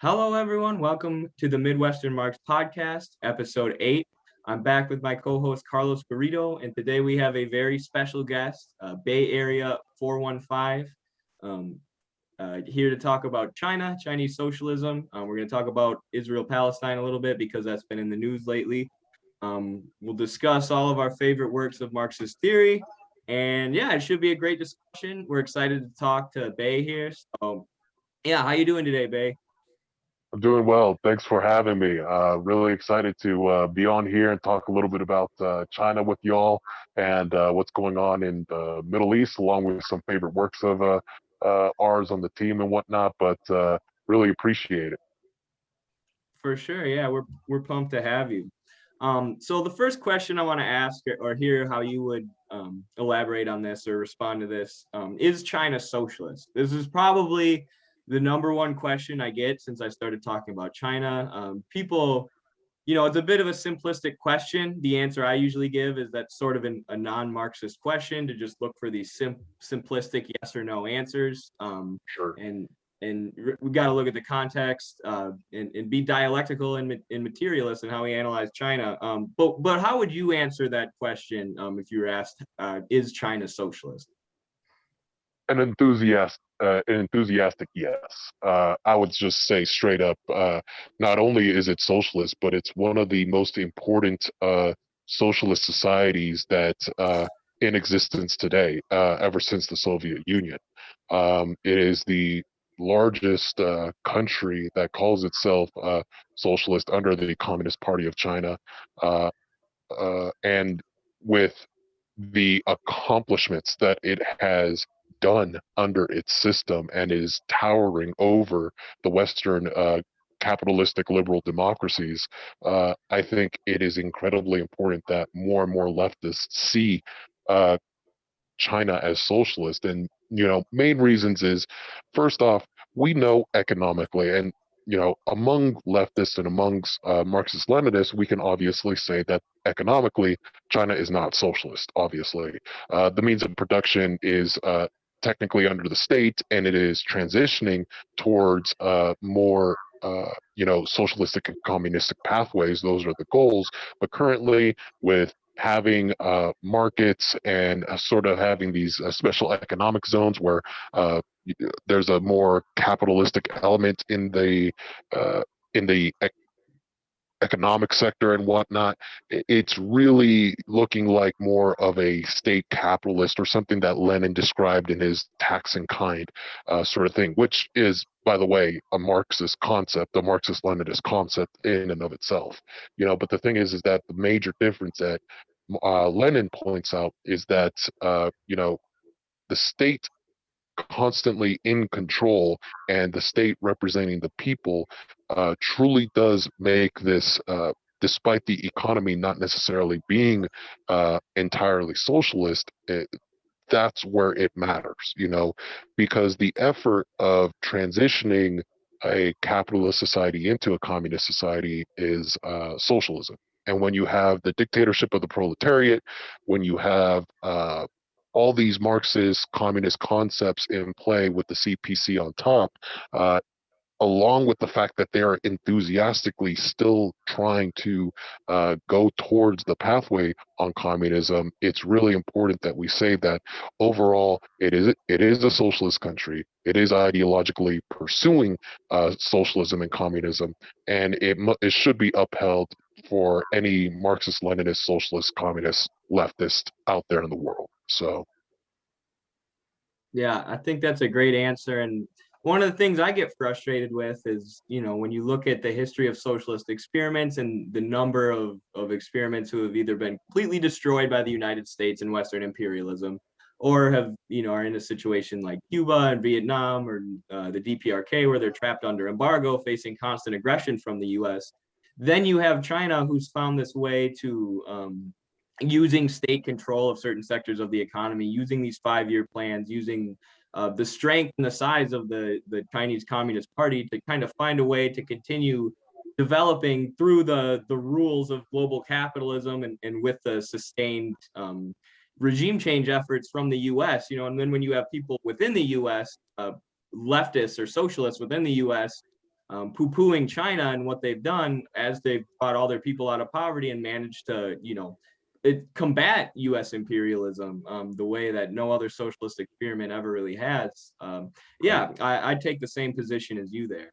Hello, everyone. Welcome to the Midwestern Marx Podcast, Episode 8. I'm back with my co-host, Carlos Garrido, and today we have a very special guest, BayArea415, here to talk about China, Chinese socialism. We're going to talk about Israel-Palestine a little bit because that's been in the news lately. We'll discuss all of our favorite works of Marxist theory, and yeah, it should be a great discussion. We're excited to talk to Bay here. So, yeah, how you doing today, Bay? I'm doing well. Thanks for having me. Really excited to be on here and talk a little bit about China with y'all and what's going on in the Middle East, along with some favorite works of ours on the team and whatnot. But really appreciate it. For sure, yeah, we're pumped to have you. So the first question I want to ask or hear how you would elaborate on this or respond to this is China socialist? This is probably the number one question I get since I started talking about China. People, it's a bit of a simplistic question. The answer I usually give is that's sort of a non-Marxist question to just look for these simplistic yes or no answers. Sure. And we got to look at the context and be dialectical and materialist in how we analyze China. But how would you answer that question if you were asked, is China socialist? An enthusiastic yes. I would just say straight up, not only is it socialist, but it's one of the most important socialist societies that in existence today, ever since the Soviet Union. It is the largest country that calls itself socialist under the Communist Party of China, uh, and with the accomplishments that it has done under its system and is towering over the Western capitalistic liberal democracies, I think it is incredibly important that more and more leftists see uh, China as socialist. And, main reasons is, first off, we know economically, and, among leftists and amongst Marxist Leninists, we can obviously say that economically, China is not socialist, obviously. The means of production is technically under the state, and it is transitioning towards more socialistic and communistic pathways. Those are the goals. But currently, with having markets and sort of having these special economic zones where uh, there's a more capitalistic element in the economic sector and whatnot, it's really looking like more of a state capitalist or something that Lenin described in his Tax and Kind sort of thing, which is, by the way, a Marxist concept, a Marxist-Leninist concept in and of itself. But the thing is that the major difference that Lenin points out is that the state constantly in control and the state representing the people truly does make this, despite the economy not necessarily being entirely socialist, that's where it matters, because the effort of transitioning a capitalist society into a communist society is socialism. And when you have the dictatorship of the proletariat, when you have all these Marxist communist concepts in play with the CPC on top, uh, along with the fact that they are enthusiastically still trying to go towards the pathway on communism, it's really important that we say that overall it is a socialist country. It is ideologically pursuing socialism and communism, and it should be upheld for any Marxist, Leninist, socialist, communist, leftist out there in the world. So Yeah, I think that's a great answer. And one of the things I get frustrated with is, when you look at the history of socialist experiments and the number of experiments who have either been completely destroyed by the United States and Western imperialism, or have, are in a situation like Cuba and Vietnam or the DPRK, where they're trapped under embargo, facing constant aggression from the US. Then you have China, who's found this way to using state control of certain sectors of the economy, using these 5-year plans, using the strength and the size of the Chinese Communist Party to kind of find a way to continue developing through the rules of global capitalism and with the sustained regime change efforts from the US, and then when you have people within the US, leftists or socialists within the US, poo-pooing China and what they've done as they've brought all their people out of poverty and managed to, combat U.S. imperialism the way that no other socialist experiment ever really has. I'd take the same position as you there.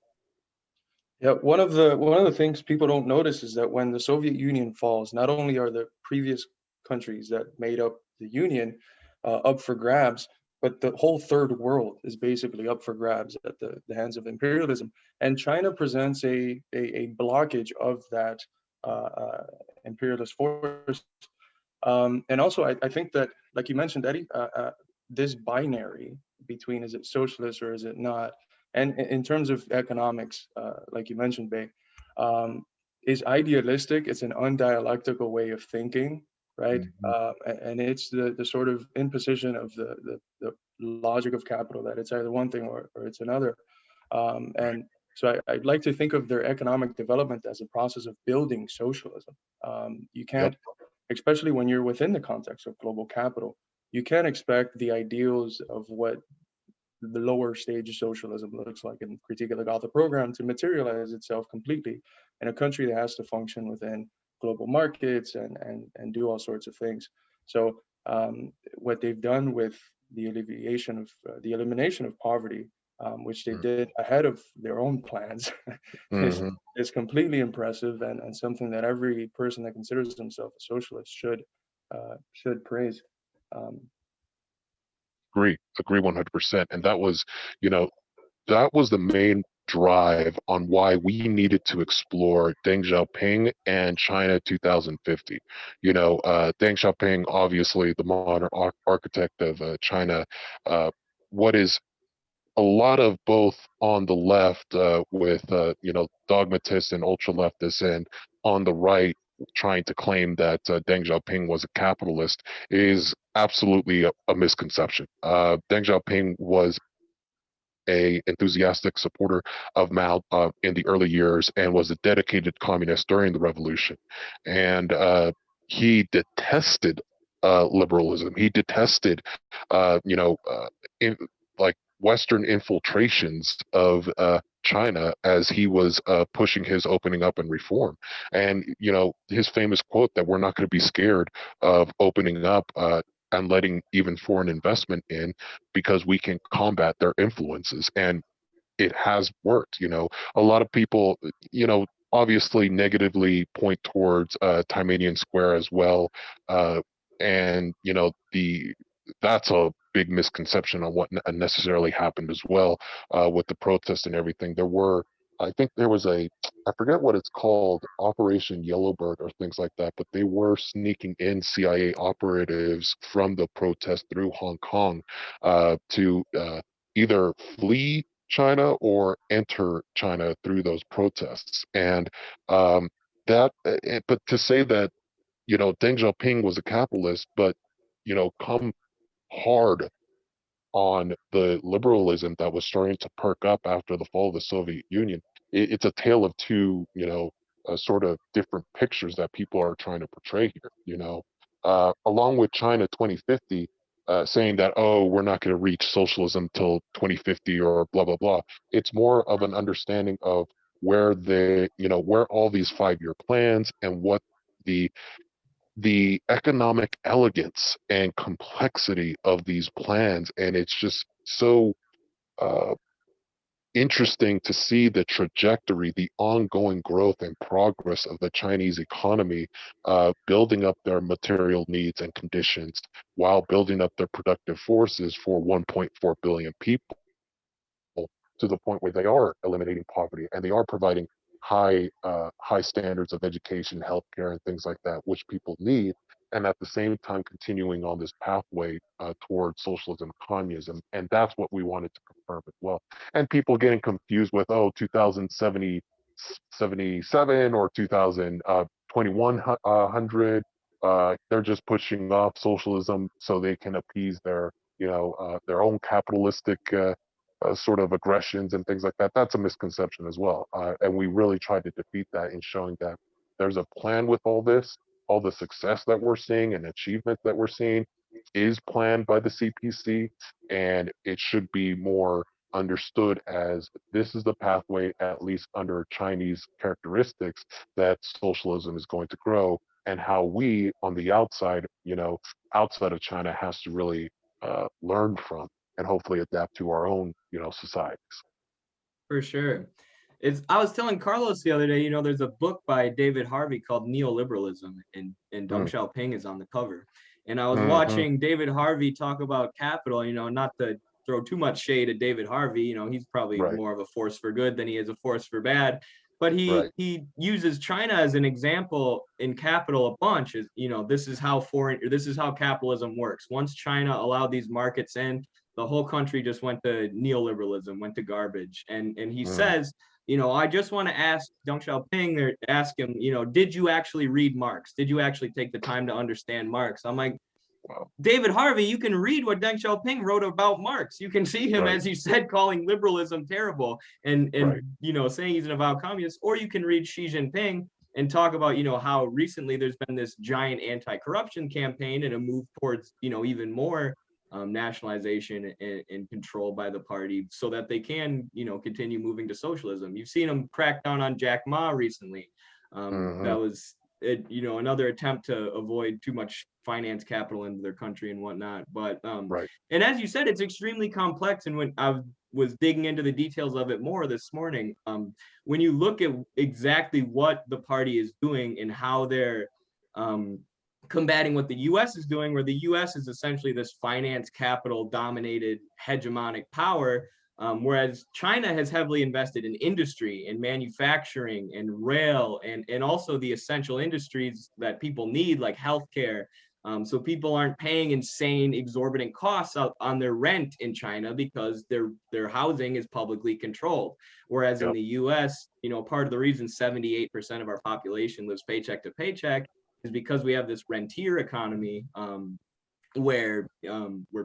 Yeah, one of the things people don't notice is that when the Soviet Union falls, not only are the previous countries that made up the Union up for grabs, but the whole third world is basically up for grabs at the hands of imperialism. And China presents a blockage of that imperialist force. And also, I think that, like you mentioned, Eddie, this binary between is it socialist or is it not, and in terms of economics, like you mentioned, Bay, is idealistic. It's an undialectical way of thinking, right? And it's the sort of imposition of the logic of capital that it's either one thing or it's another. And so I'd like to think of their economic development as a process of building socialism. You can't, especially when you're within the context of global capital, you can't expect the ideals of what the lower stage socialism looks like in Critique of the Gotha program to materialize itself completely in a country that has to function within global markets and do all sorts of things. So what they've done with the elimination of poverty, which they did ahead of their own plans, is completely impressive and something that every person that considers himself a socialist should praise. Agree 100%. And that was, that was the main drive on why we needed to explore Deng Xiaoping and China 2050. Deng Xiaoping, obviously the modern architect of China, what is a lot of both on the left with dogmatists and ultra leftists, and on the right trying to claim that Deng Xiaoping was a capitalist is absolutely a misconception. Deng Xiaoping was a enthusiastic supporter of Mao in the early years and was a dedicated communist during the revolution. And he detested liberalism. He detested, in, like Western infiltrations of China as he was pushing his opening up and reform. And, his famous quote that we're not going to be scared of opening up and letting even foreign investment in because we can combat their influences. And it has worked. A lot of people, obviously negatively point towards Tiananmen Square as well. And, that's a big misconception on what necessarily happened as well with the protests and everything. I think there was I forget what it's called, Operation Yellowbird or things like that, but they were sneaking in CIA operatives from the protest through Hong Kong to either flee China or enter China through those protests. And but to say that, Deng Xiaoping was a capitalist, but, come hard on the liberalism that was starting to perk up after the fall of the Soviet Union. It's a tale of two, sort of different pictures that people are trying to portray here, along with China 2050, saying that, oh, we're not going to reach socialism till 2050 or blah, blah, blah. It's more of an understanding of where where all these 5-year plans and what the economic elegance and complexity of these plans. And it's just so interesting to see the trajectory, the ongoing growth and progress of the Chinese economy, building up their material needs and conditions while building up their productive forces for 1.4 billion people, to the point where they are eliminating poverty and they are providing high standards of education, healthcare, and things like that, which people need, and at the same time continuing on this pathway towards socialism and communism. And that's what we wanted to confirm as well. And people getting confused with, 2077 or 2100, they're just pushing off socialism so they can appease their own capitalistic sort of aggressions and things like that. That's a misconception as well. And we really tried to defeat that in showing that there's a plan with all this. All the success that we're seeing and achievements that we're seeing is planned by the CPC, and it should be more understood as this is the pathway, at least under Chinese characteristics, that socialism is going to grow, and how we on the outside, outside of China, has to really learn from and hopefully adapt to our own, societies. For sure. I was telling Carlos the other day, there's a book by David Harvey called Neoliberalism, and Deng Mm. Xiaoping is on the cover. And I was Hmm. watching David Harvey talk about capital, not to throw too much shade at David Harvey, he's probably Right, more of a force for good than he is a force for bad. But right. he uses China as an example in Capital a bunch. This is how capitalism works. Once China allowed these markets in, the whole country just went to neoliberalism, went to garbage. And he Mm. says, I just want to ask Deng Xiaoping or ask him, did you actually read Marx? Did you actually take the time to understand Marx? I'm like, Wow. David Harvey, you can read what Deng Xiaoping wrote about Marx. You can see him, Right, as you said, calling liberalism terrible and right. saying he's an avowed communist. Or you can read Xi Jinping and talk about, how recently there's been this giant anti-corruption campaign and a move towards, even more nationalization and control by the party so that they can, continue moving to socialism. You've seen them crack down on Jack Ma recently. Hmm. That was another attempt to avoid too much finance capital into their country and whatnot. But Right. and as you said, it's extremely complex. And when I was digging into the details of it more this morning, when you look at exactly what the party is doing and how they're combating what the U.S. is doing, where the U.S. is essentially this finance capital dominated hegemonic power. Whereas China has heavily invested in industry and manufacturing and rail and also the essential industries that people need, like healthcare. So people aren't paying insane, exorbitant costs on their rent in China because their housing is publicly controlled. Whereas in Yep. the U.S., part of the reason 78% of our population lives paycheck to paycheck is because we have this rentier economy, where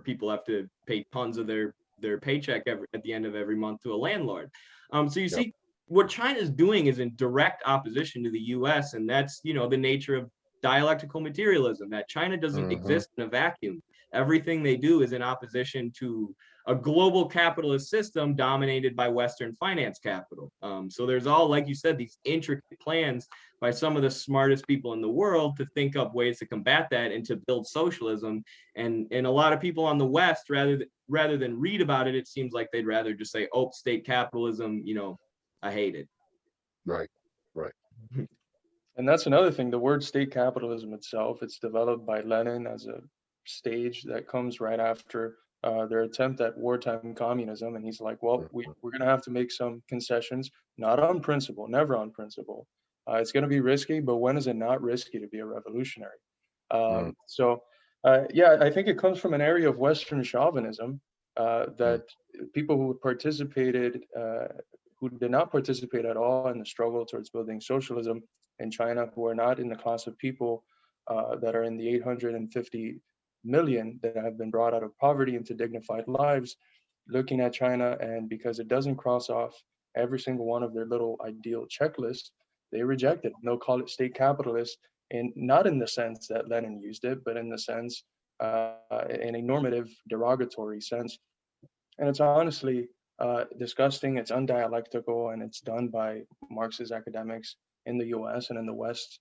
people have to pay tons of their paycheck at the end of every month to a landlord. So you Yep. see, what China's doing is in direct opposition to the U.S., and that's the nature of dialectical materialism. That China doesn't Hmm. exist in a vacuum. Everything they do is in opposition to a global capitalist system dominated by Western finance capital. So there's all, like you said, these intricate plans by some of the smartest people in the world to think up ways to combat that and to build socialism. And a lot of people on the West, rather than read about it, it seems like they'd rather just say, "Oh, state capitalism, I hate it." Right, right. And that's another thing. The word state capitalism itself, it's developed by Lenin as a stage that comes right after their attempt at wartime communism. And he's like, well, Mhm. we're going to have to make some concessions, not on principle, never on principle. It's going to be risky, but when is it not risky to be a revolutionary? Mm. Yeah, I think it comes from an area of Western chauvinism Mm. that people who did not participate at all in the struggle towards building socialism in China, who are not in the class of people that are in the 850 million that have been brought out of poverty into dignified lives, looking at China, and because it doesn't cross off every single one of their little ideal checklists, they reject it. They'll call it state capitalist, and not in the sense that Lenin used it, but in the sense, in a normative, derogatory sense. And it's honestly disgusting. It's undialectical, and it's done by Marxist academics in the U.S. and in the West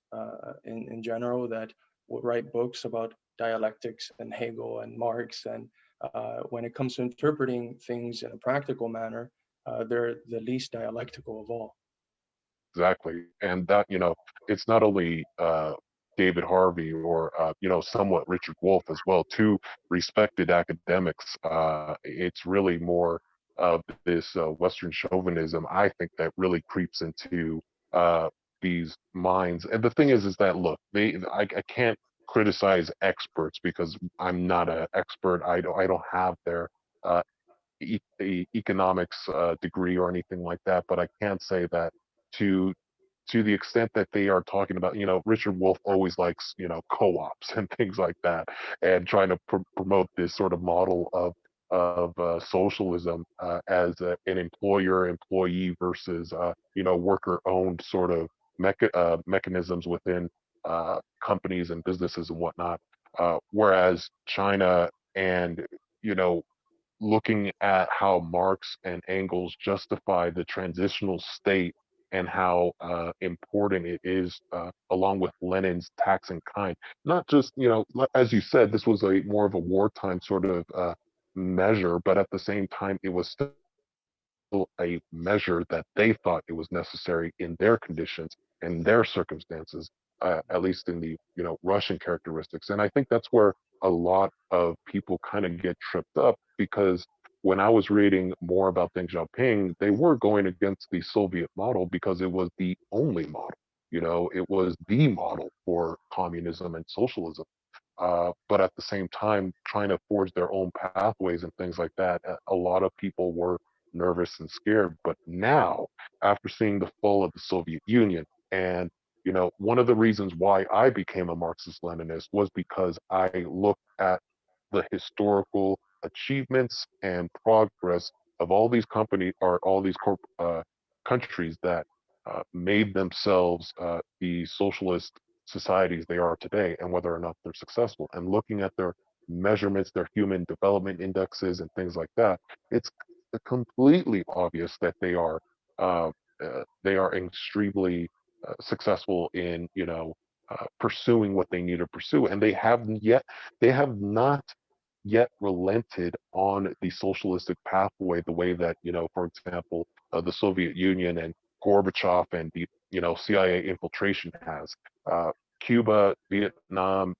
in general that would write books about dialectics and Hegel and Marx. And when it comes to interpreting things in a practical manner, they're the least dialectical of all. Exactly. And that, it's not only David Harvey or, somewhat Richard Wolff as well, two respected academics. It's really more of this Western chauvinism, I think, that really creeps into these minds. And the thing is that, look, I can't criticize experts because I'm not an expert. I don't have their uh, economics degree or anything like that, but I can say that to the extent that they are talking about, Richard Wolff always likes, co-ops and things like that, and trying to promote this sort of model of socialism as an employer-employee versus, worker-owned sort of mechanisms within companies and businesses and whatnot. Whereas China and, you know, looking at how Marx and Engels justify the transitional state and how important it is, along with Lenin's tax in kind. Not just, as you said, this was a more of a wartime sort of measure, but at the same time, it was still a measure that they thought it was necessary in their conditions and their circumstances, at least in the Russian characteristics. And I think that's where a lot of people kind of get tripped up, because when I was reading more about Deng Xiaoping, they were going against the Soviet model because it was the only model. It was the model for communism and socialism. But at the same time, trying to forge their own pathways and things like that, a lot of people were nervous and scared. But now, after seeing the fall of the Soviet Union, and one of the reasons why I became a Marxist-Leninist was because I looked at the historical achievements and progress of all these companies, or all these countries that made themselves the socialist societies they are today, and whether or not they're successful. And looking at their measurements, their human development indexes and things like that, it's completely obvious that they are extremely successful in pursuing what they need to pursue, and they have not yet relented on the socialistic pathway the way that for example, the Soviet Union and Gorbachev and the CIA infiltration has. Cuba, Vietnam,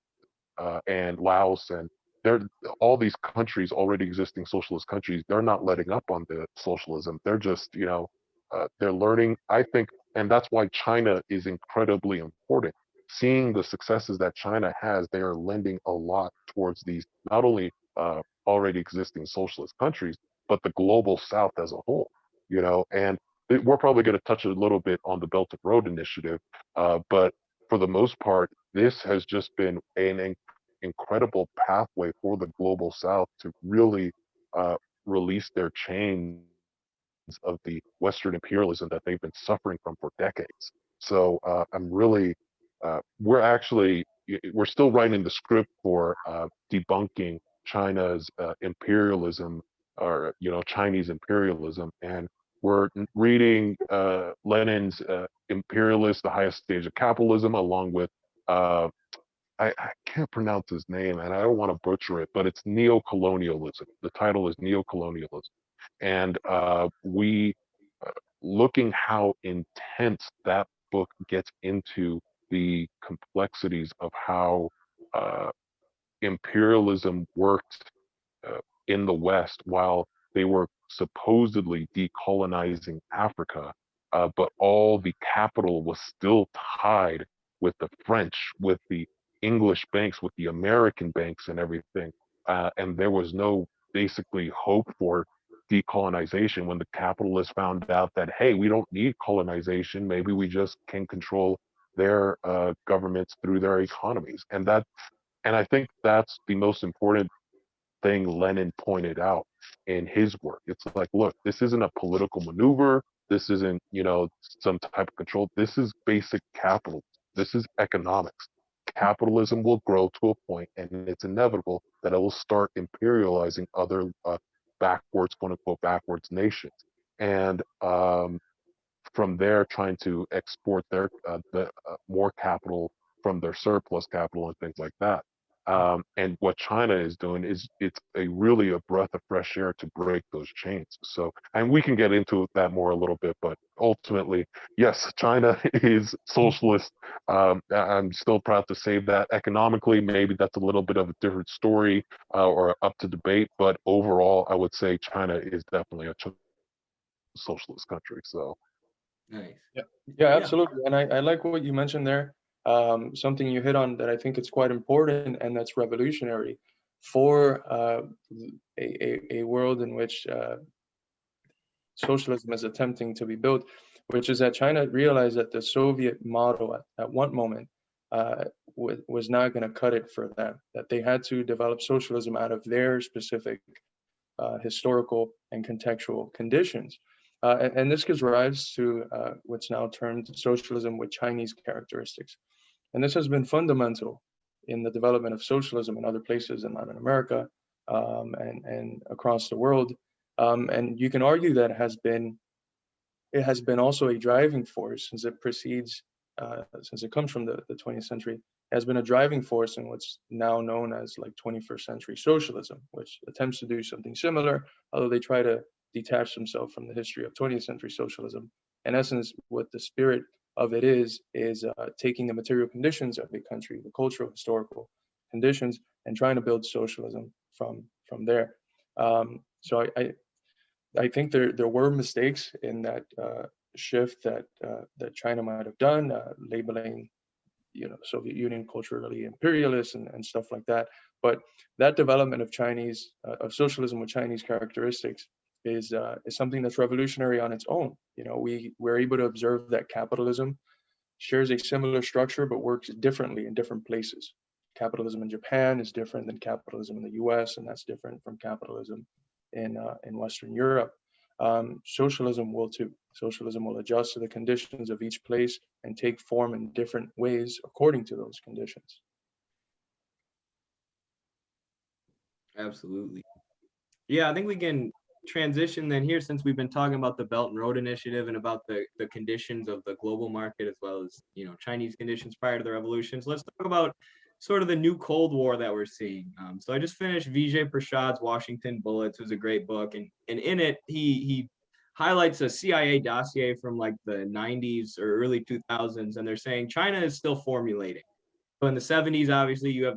and Laos, and they're all these countries, already existing socialist countries, they're not letting up on the socialism. They're just they're learning, I think. And that's why China is incredibly important. Seeing the successes that China has, they are lending a lot towards these, not only already existing socialist countries, but the global South as a whole. And we're probably going to touch a little bit on the Belt and Road Initiative, but for the most part, this has just been an incredible pathway for the global South to really release their chains of the Western imperialism that they've been suffering from for decades. So I'm really, we're still writing the script for debunking China's imperialism, or Chinese imperialism, and we're reading Lenin's Imperialist, the highest stage of capitalism, along with I can't pronounce his name, and I don't want to butcher it, but it's Neocolonialism. The title is Neocolonialism, and we looking how intense that book gets into the complexities of how uh, imperialism worked in the West while they were supposedly decolonizing Africa, but all the capital was still tied with the French, with the English banks, with the American banks, and everything. And there was no basically hope for decolonization when the capitalists found out that, hey, we don't need colonization. Maybe we just can control their governments through their economies. And I think that's the most important thing Lenin pointed out in his work. It's like, look, this isn't a political maneuver. This isn't, some type of control. This is basic capital. This is economics. Capitalism will grow to a point, and it's inevitable that it will start imperializing other backwards, quote unquote, backwards nations. And from there, trying to export the more capital from their surplus capital and things like that. And what China is doing is it's really a breath of fresh air to break those chains. So, and we can get into that more a little bit, but ultimately, yes, China is socialist. I'm still proud to say that. Economically, maybe that's a little bit of a different story, or up to debate, but overall, I would say China is definitely a socialist country. So, Nice. Yeah, Yeah. absolutely. And I like what you mentioned there. Something you hit on that I think it's quite important, and that's revolutionary for a world in which socialism is attempting to be built, which is that China realized that the Soviet model at one moment was not going to cut it for them, that they had to develop socialism out of their specific historical and contextual conditions. And this gives rise to what's now termed socialism with Chinese characteristics. And this has been fundamental in the development of socialism in other places in Latin America, and across the world. And you can argue that it has been also a driving force since it proceeds, since it comes from the 20th century, has been a driving force in what's now known as like 21st century socialism, which attempts to do something similar, although they try to detach themselves from the history of 20th century socialism. In essence, what the spirit of it is taking the material conditions of a country, the cultural, historical conditions, and trying to build socialism from there. So I think there were mistakes in that shift that China might have done, labeling Soviet Union culturally imperialist and stuff like that. But that development of of socialism with Chinese characteristics is something that's revolutionary on its own. We're able to observe that capitalism shares a similar structure but works differently in different places. Capitalism in Japan is different than capitalism in the U.S., and that's different from capitalism in Western Europe. Socialism will too. Socialism will adjust to the conditions of each place and take form in different ways according to those conditions. Absolutely. Yeah, I think we can transition then here, since we've been talking about the Belt and Road Initiative and about the conditions of the global market, as well as Chinese conditions prior to the revolution. So let's talk about sort of the new Cold War that we're seeing. So I just finished Vijay Prashad's Washington Bullets. It was a great book, and in it he highlights a CIA dossier from like the 90s or early 2000s, and they're saying China is still formulating. So in the 70s, obviously, you have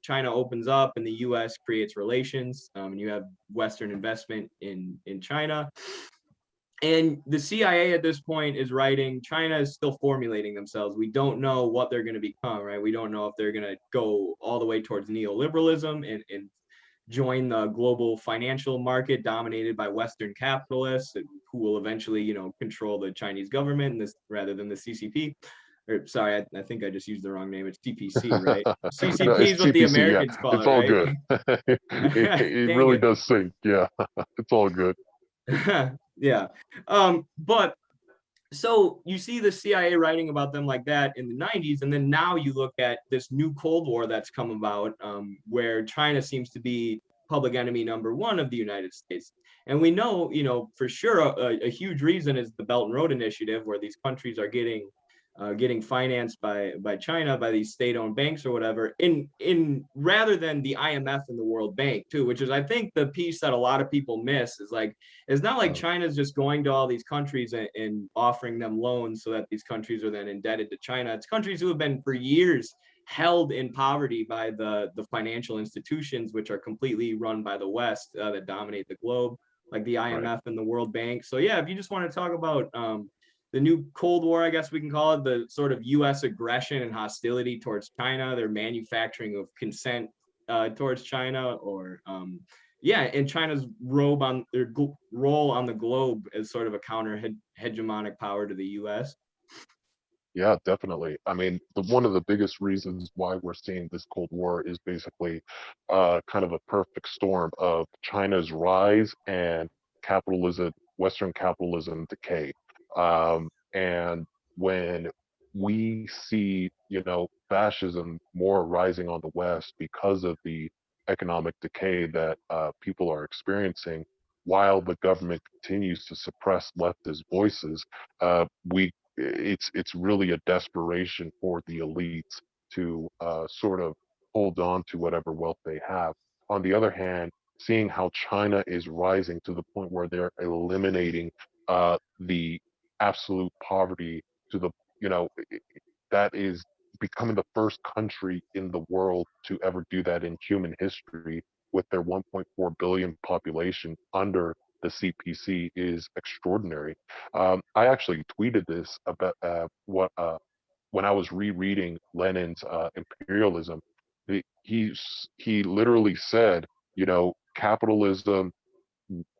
China opens up and the U.S. creates relations, and you have Western investment in China. And the CIA at this point is writing, China is still formulating themselves. We don't know what they're going to become, right? We don't know if they're going to go all the way towards neoliberalism and join the global financial market dominated by Western capitalists who will eventually, control the Chinese government and this rather than the CCP. Or sorry, I think I just used the wrong name. It's CPC, right? CCP No, is what the TPC, Americans call it's it, all right? good. It Dang really it. does sink. Yeah, it's all good. Yeah. But so you see the CIA writing about them like that in the 90s, and then now you look at this new Cold War that's come about, where China seems to be public enemy number one of the United States. And we know, for sure, a huge reason is the Belt and Road Initiative, where these countries are getting financed by China, by these state-owned banks or whatever, in rather than the IMF and the World Bank too, which is I think the piece that a lot of people miss is like it's not like China's just going to all these countries and offering them loans so that these countries are then indebted to China. It's countries who have been for years held in poverty by the financial institutions, which are completely run by the West, that dominate the globe, like the IMF Right. and the World Bank. So yeah, if you just want to talk about the new Cold War, I guess we can call it, the sort of U.S. aggression and hostility towards China, their manufacturing of consent towards China, or and China's role on the globe as sort of a counter hegemonic power to the U.S. Yeah, definitely. I mean, one of the biggest reasons why we're seeing this Cold War is basically kind of a perfect storm of China's rise and Western capitalism decay. And when we see, fascism more rising on the West because of the economic decay that people are experiencing, while the government continues to suppress leftist voices, we it's really a desperation for the elites to sort of hold on to whatever wealth they have. On the other hand, seeing how China is rising to the point where they're eliminating the absolute poverty to the, that is becoming the first country in the world to ever do that in human history with their 1.4 billion population under the CPC is extraordinary. I actually tweeted this about when I was rereading Lenin's imperialism. He literally said, capitalism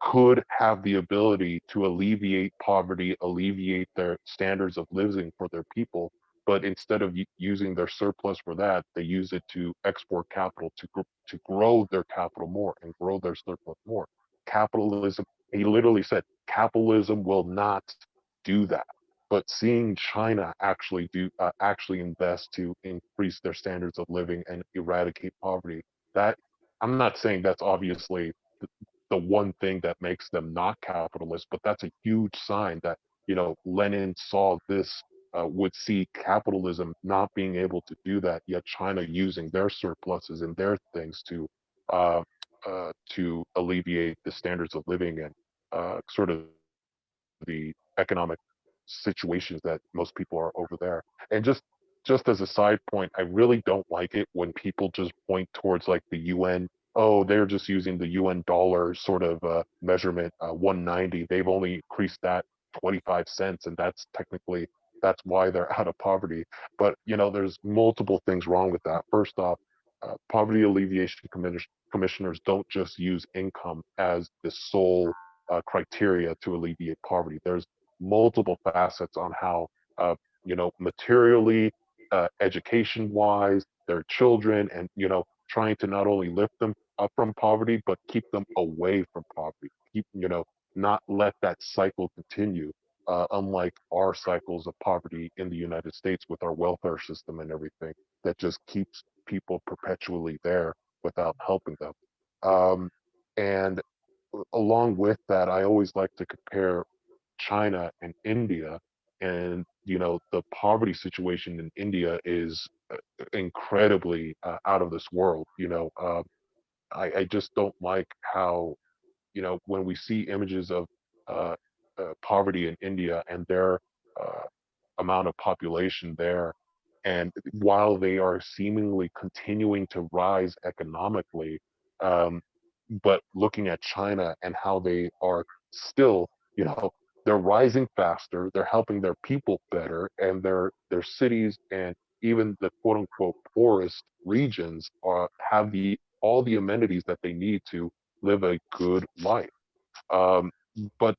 could have the ability to alleviate poverty, alleviate their standards of living for their people. But instead of using their surplus for that, they use it to export capital to grow their capital more and grow their surplus more. Capitalism, he literally said, capitalism will not do that. But seeing China actually invest to increase their standards of living and eradicate poverty, that I'm not saying that's obviously the one thing that makes them not capitalist, but that's a huge sign that, Lenin saw this, would see capitalism not being able to do that, yet China using their surpluses and their things uh, to alleviate the standards of living and sort of the economic situations that most people are over there. And just as a side point, I really don't like it when people just point towards like the UN. Oh, they're just using the UN dollar sort of measurement, 190. They've only increased that 25 cents, and that's why they're out of poverty. But there's multiple things wrong with that. First off, poverty alleviation commissioners don't just use income as the sole criteria to alleviate poverty. There's multiple facets on how, materially, education wise, their children, and, trying to not only lift them up from poverty, but keep them away from poverty. Not let that cycle continue. Unlike our cycles of poverty in the United States with our welfare system and everything, that just keeps people perpetually there without helping them. And along with that, I always like to compare China and India. And, the poverty situation in India is incredibly out of this world. I just don't like how, when we see images of uh, poverty in India and their uh, amount of population there, and while they are seemingly continuing to rise economically, um, but looking at China and how they are still, they're rising faster, they're helping their people better, and their cities and even the quote unquote poorest regions have all the amenities that they need to live a good life. Um, but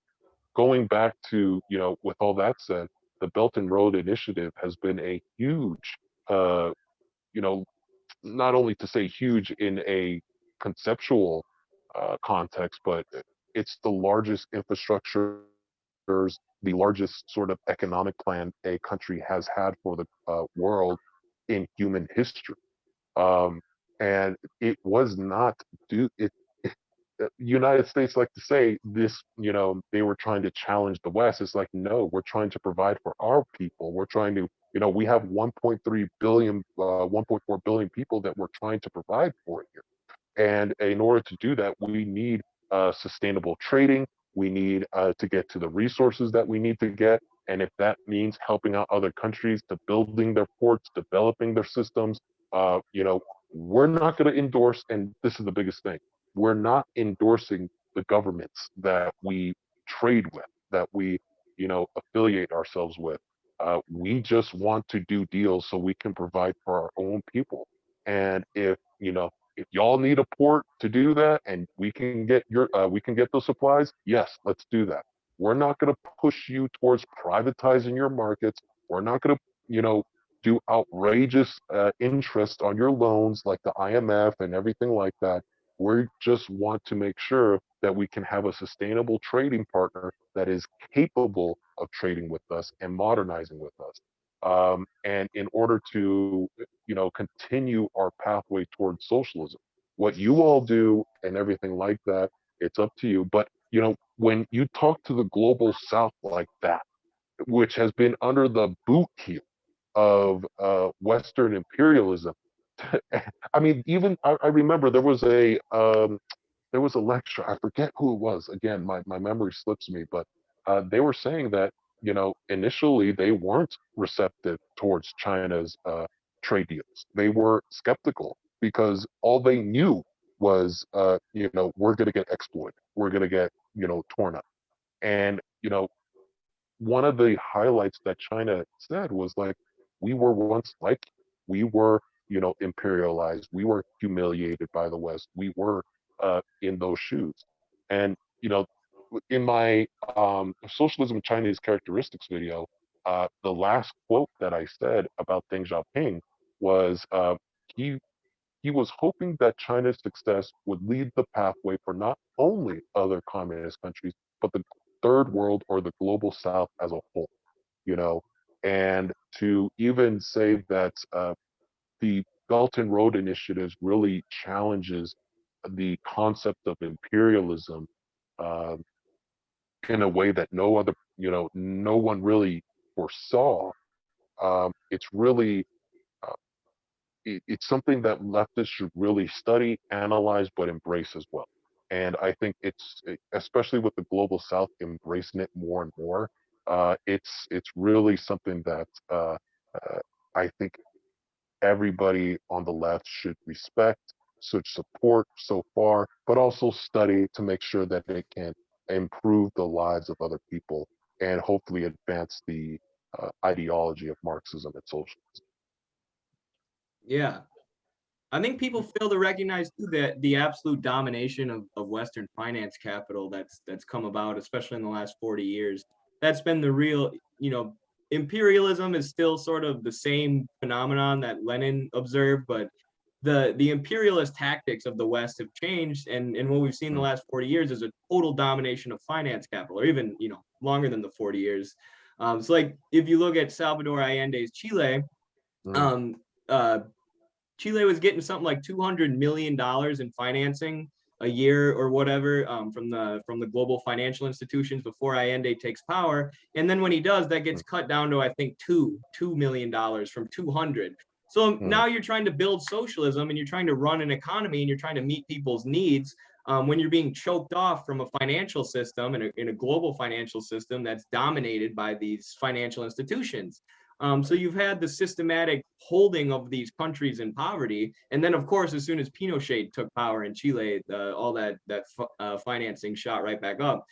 going back to, with all that said, the Belt and Road Initiative has been a huge, uh, you know, not only to say huge in a conceptual context, but it's the largest infrastructures, the largest sort of economic plan a country has had for the world in human history. Um, and it was not do it. United States like to say this, they were trying to challenge the West. It's like, no, we're trying to provide for our people. We're trying to, we have 1.3 billion, 1.4 billion people that we're trying to provide for here. And in order to do that, we need sustainable trading. We need to get to the resources that we need to get. And if that means helping out other countries to building their ports, developing their systems, we're not going to endorse, and this is the biggest thing, we're not endorsing the governments that we trade with, that we, affiliate ourselves with. We just want to do deals so we can provide for our own people. And if y'all need a port to do that and we can get those supplies, yes, let's do that. We're not going to push you towards privatizing your markets. We're not going to, do outrageous interest on your loans like the IMF and everything like that. We just want to make sure that we can have a sustainable trading partner that is capable of trading with us and modernizing with us. And in order to, continue our pathway towards socialism, what you all do and everything like that, it's up to you. But, when you talk to the global South like that, which has been under the boot heel of Western imperialism. I mean, even I remember there was a lecture. I forget who it was. Again, my memory slips me, but they were saying that initially they weren't receptive towards China's trade deals. They were skeptical because all they knew was we're going to get exploited. We're going to get torn up. And one of the highlights that China said was like, we were once like you. We were, imperialized. We were humiliated by the West. We were in those shoes. And, in my Socialism Chinese Characteristics video, the last quote that I said about Deng Xiaoping was he he was hoping that China's success would lead the pathway for not only other communist countries, but the third world or the global south as a whole, you know, and to even say that the Belt and Road Initiative really challenges the concept of imperialism uh, in a way that no one really foresaw. It's really it's something that leftists should really study, analyze, but embrace as well. And I think especially with the global South embracing it more and more, it's really something that I think everybody on the left should respect, should support so far, but also study to make sure that it can improve the lives of other people and hopefully advance the ideology of Marxism and socialism. Yeah. I think people fail to recognize too that the absolute domination of Western finance capital that's come about, especially in the last 40 years. That's been the real, imperialism is still sort of the same phenomenon that Lenin observed, but the imperialist tactics of the West have changed, and what we've seen in the last 40 years is a total domination of finance capital, or even longer than the 40 years. So like if you look at Salvador Allende's Chile, Mm, um, uh, Chile was getting something like $200 million in financing a year or whatever, from the global financial institutions before Allende takes power. And then when he does, that gets mm, cut down to I think $2 million from 200. So mm, now you're trying to build socialism and you're trying to run an economy and you're trying to meet people's needs, when you're being choked off from a financial system and in a global financial system that's dominated by these financial institutions. So you've had the systematic holding of these countries in poverty, and then of course, as soon as Pinochet took power in Chile, all that financing shot right back up.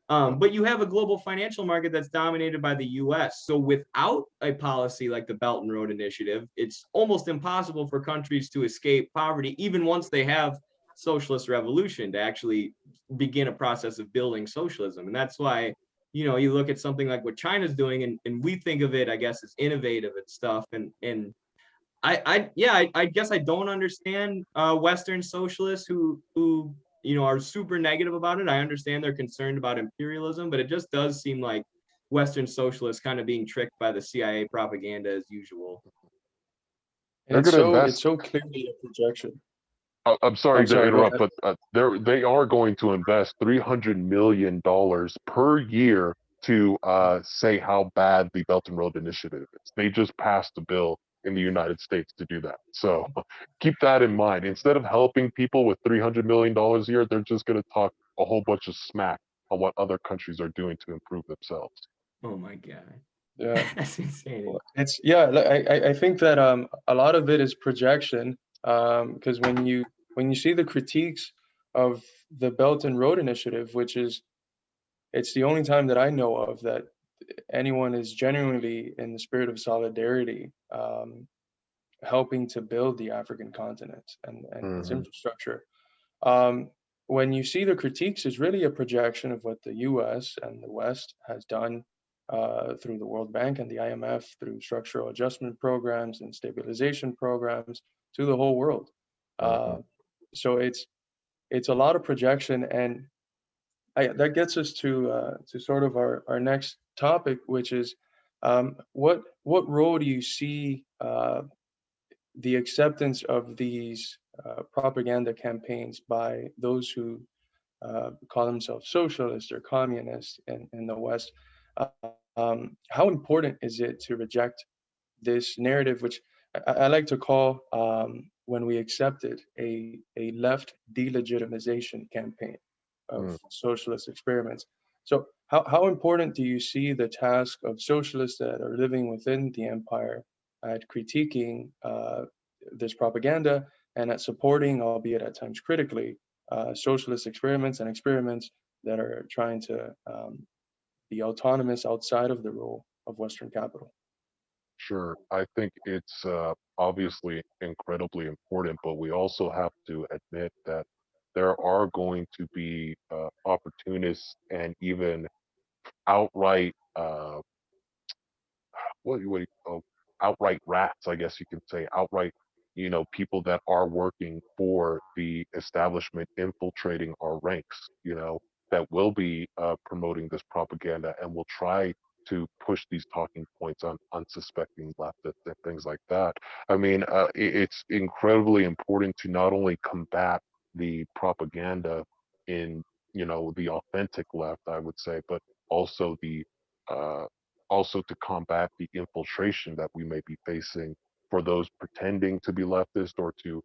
But you have a global financial market that's dominated by the U.S. So without a policy like the Belt and Road Initiative, it's almost impossible for countries to escape poverty, even once they have socialist revolution, to actually begin a process of building socialism. And that's why you look at something like what China's doing, and we think of it, I guess, as innovative and stuff. And I guess I don't understand Western socialists who are super negative about it. I understand they're concerned about imperialism, but it just does seem like Western socialists kind of being tricked by the CIA propaganda as usual. And they're it's going to so it's invest. so clearly a projection. I'm sorry I'm to sorry, go interrupt, ahead. but they are going to invest $300 million per year to say how bad the Belt and Road Initiative is. They just passed a bill in the United States to do that. So keep that in mind. Instead of helping people with $300 million a year, they're just going to talk a whole bunch of smack on what other countries are doing to improve themselves. Oh my God. Yeah. That's insane. It's I think that a lot of it is projection, because when you see the critiques of the Belt and Road Initiative, which is it's the only time that I know of that anyone is genuinely in the spirit of solidarity, helping to build the African continent and its Hmm. infrastructure. Um, when you see the critiques, is really a projection of what the U.S. and the West has done through the World Bank and the IMF, through structural adjustment programs and stabilization programs to the whole world. Hmm. Uh, so it's a lot of projection, and that gets us to sort of our next topic, which is what role do you see the acceptance of these propaganda campaigns by those who call themselves socialists or communists in the West? Uh, how important is it to reject this narrative, which I like to call, when we accept it, a left delegitimization campaign of Hmm. socialist experiments? So, how important do you see the task of socialists that are living within the empire at critiquing this propaganda and at supporting, albeit at times critically, socialist experiments and experiments that are trying to be autonomous outside of the rule of Western capital? Sure. I think it's obviously incredibly important, but we also have to admit that there are going to be opportunists and even outright what do you oh, outright rats, I guess you can say, outright, people that are working for the establishment infiltrating our ranks, that will be promoting this propaganda and will try to push these talking points on unsuspecting leftists and things like that. I mean, it's incredibly important to not only combat the propaganda in, the authentic left, I would say, but also the uh, also to combat the infiltration that we may be facing for those pretending to be leftist, or to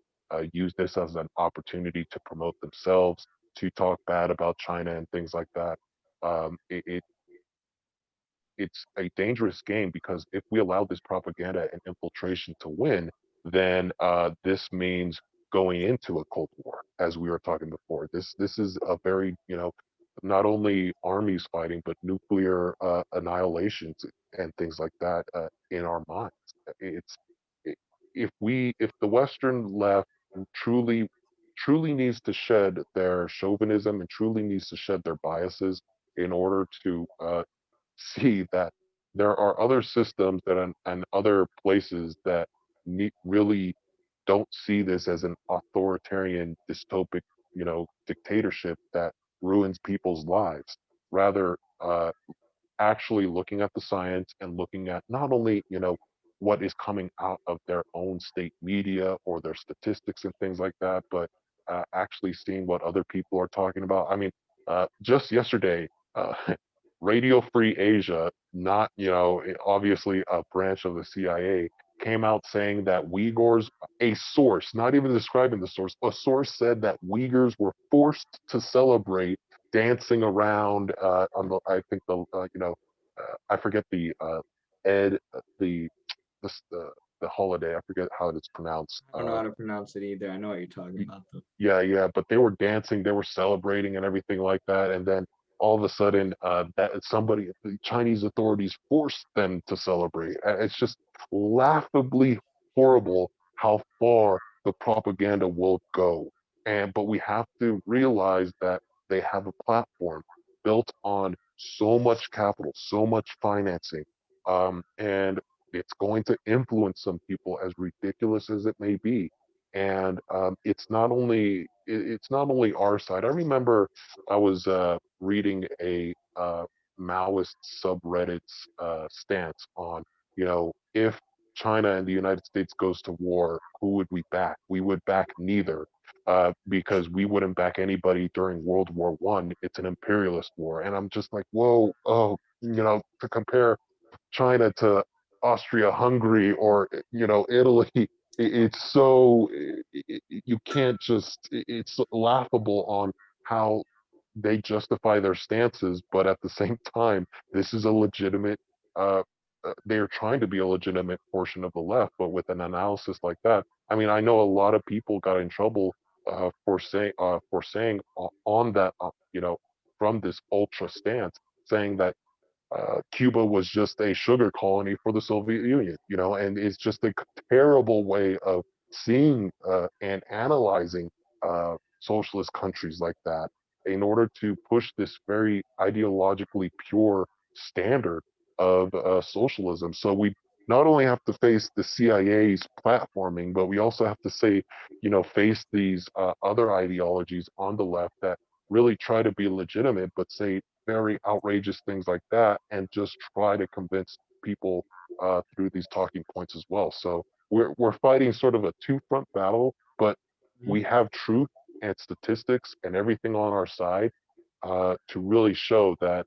use this as an opportunity to promote themselves, to talk bad about China and things like that. It's a dangerous game, because if we allow this propaganda and infiltration to win, then this means going into a Cold War, as we were talking before. This is a very, not only armies fighting, but nuclear annihilations and things like that in our minds. It's i- if the Western left truly needs to shed their chauvinism and truly needs to shed their biases in order to see that there are other systems and other places that really don't see this as an authoritarian dystopic, dictatorship that ruins people's lives. Rather, actually looking at the science and looking at not only, what is coming out of their own state media or their statistics and things like that, but actually seeing what other people are talking about. I mean, just yesterday, Radio Free Asia, not, obviously a branch of the CIA, came out saying that Uyghurs, a source, not even describing the source, a source said that Uyghurs were forced to celebrate dancing around on the, I think I forget the Ed, the holiday. I forget how it's pronounced. I don't know how to pronounce it either. I know what you're talking about though. Yeah, but they were dancing, they were celebrating and everything like that. And then all of a sudden, the Chinese authorities forced them to celebrate. It's just laughably horrible how far the propaganda will go. But we have to realize that they have a platform built on so much capital, so much financing, and it's going to influence some people, as ridiculous as it may be. And it's not only our side. I remember I was reading a Maoist subreddit's stance on, if China and the United States goes to war, who would we back? We would back neither, because we wouldn't back anybody during World War One. It's an imperialist war, and I'm just like, whoa, oh, to compare China to Austria-Hungary, or Italy. It's so you can't just. It's laughable on how they justify their stances, but at the same time, this is a legitimate. Uh, they're trying to be a legitimate portion of the left, but with an analysis like that, I mean, I know a lot of people got in trouble for saying on that, from this ultra stance, saying that Cuba was just a sugar colony for the Soviet Union, and it's just a terrible way of seeing and analyzing socialist countries like that in order to push this very ideologically pure standard of socialism. So we not only have to face the CIA's platforming, but we also have to face these other ideologies on the left that really try to be legitimate, but say very outrageous things like that, and just try to convince people through these talking points as well. So we're fighting sort of a two-front battle, but we have truth and statistics and everything on our side to really show that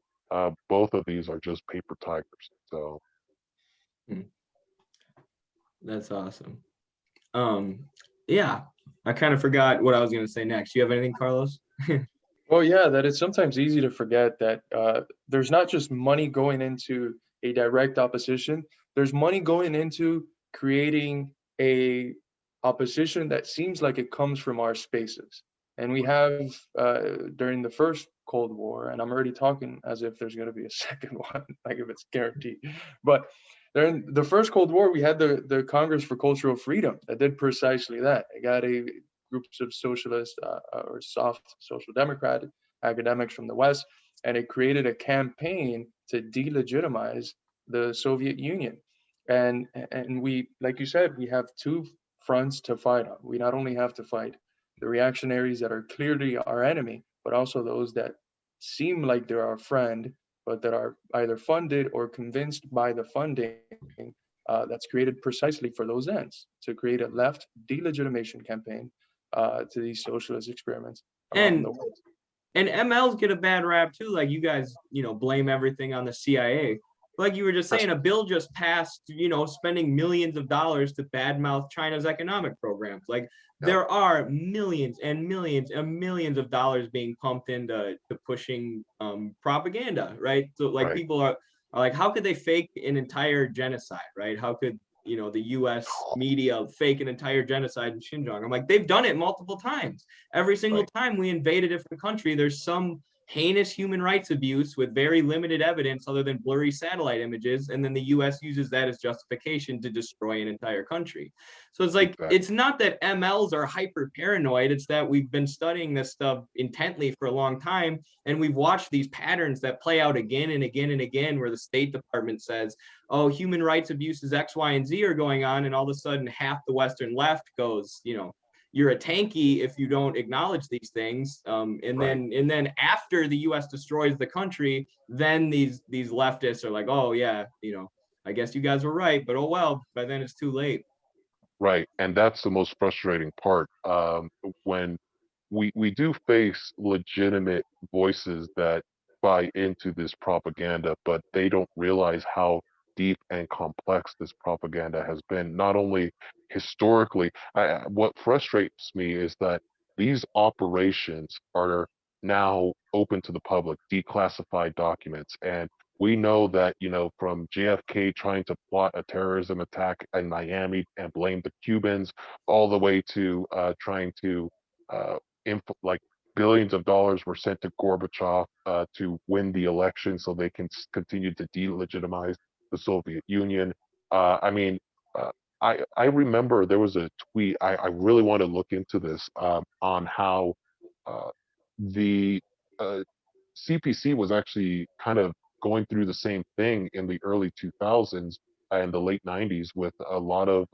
both of these are just paper tigers. So That's awesome. Yeah, I kind of forgot what I was going to say next. You have anything, Carlos? Well, yeah, that it's sometimes easy to forget that there's not just money going into a direct opposition. There's money going into creating a opposition that seems like it comes from our spaces. And we have during the first Cold War, and I'm already talking as if there's going to be a second one, like if it's guaranteed. But during the first Cold War, we had the Congress for Cultural Freedom that did precisely that. It got a groups of socialist or soft social democrat academics from the West, and it created a campaign to delegitimize the Soviet Union. And we, like you said, we have two fronts to fight on. We not only have to fight the reactionaries that are clearly our enemy, but also those that seem like they're our friend, but that are either funded or convinced by the funding that's created precisely for those ends, to create a left delegitimation campaign to these socialist experiments around And the world. and MLs get a bad rap too. Like you guys, blame everything on the CIA. Like you were just saying, a bill just passed, spending millions of dollars to badmouth China's economic programs. Like there are millions and millions and millions of dollars being pumped into pushing propaganda, right? So like Right. people are like, how could they fake an entire genocide, right? How could the U.S. media fake an entire genocide in Xinjiang? I'm like, they've done it multiple times. Every single Right. time we invade a different country, there's some heinous human rights abuse with very limited evidence other than blurry satellite images, and then the US uses that as justification to destroy an entire country. So it's like, Exactly. it's not that MLs are hyper paranoid, it's that we've been studying this stuff intently for a long time, and we've watched these patterns that play out again and again and again, where the State Department says, oh, human rights abuses X, Y, and Z are going on, and all of a sudden half the Western left goes, you're a tanky if you don't acknowledge these things. And then after the U.S. destroys the country, then these leftists are like, oh yeah, I guess you guys were right, but oh well, by then it's too late. Right. And that's the most frustrating part. When we do face legitimate voices that buy into this propaganda, but they don't realize how deep and complex this propaganda has been. Not only historically, what frustrates me is that these operations are now open to the public, declassified documents, and we know that, from JFK trying to plot a terrorism attack in Miami and blame the Cubans, all the way to trying to uh, like billions of dollars were sent to Gorbachev to win the election so they can continue to delegitimize the Soviet Union. I mean, uh, I remember there was a tweet. I really want to look into this on how uh, the CPC was actually kind of going through the same thing in the early 2000s and the late 90s with a lot of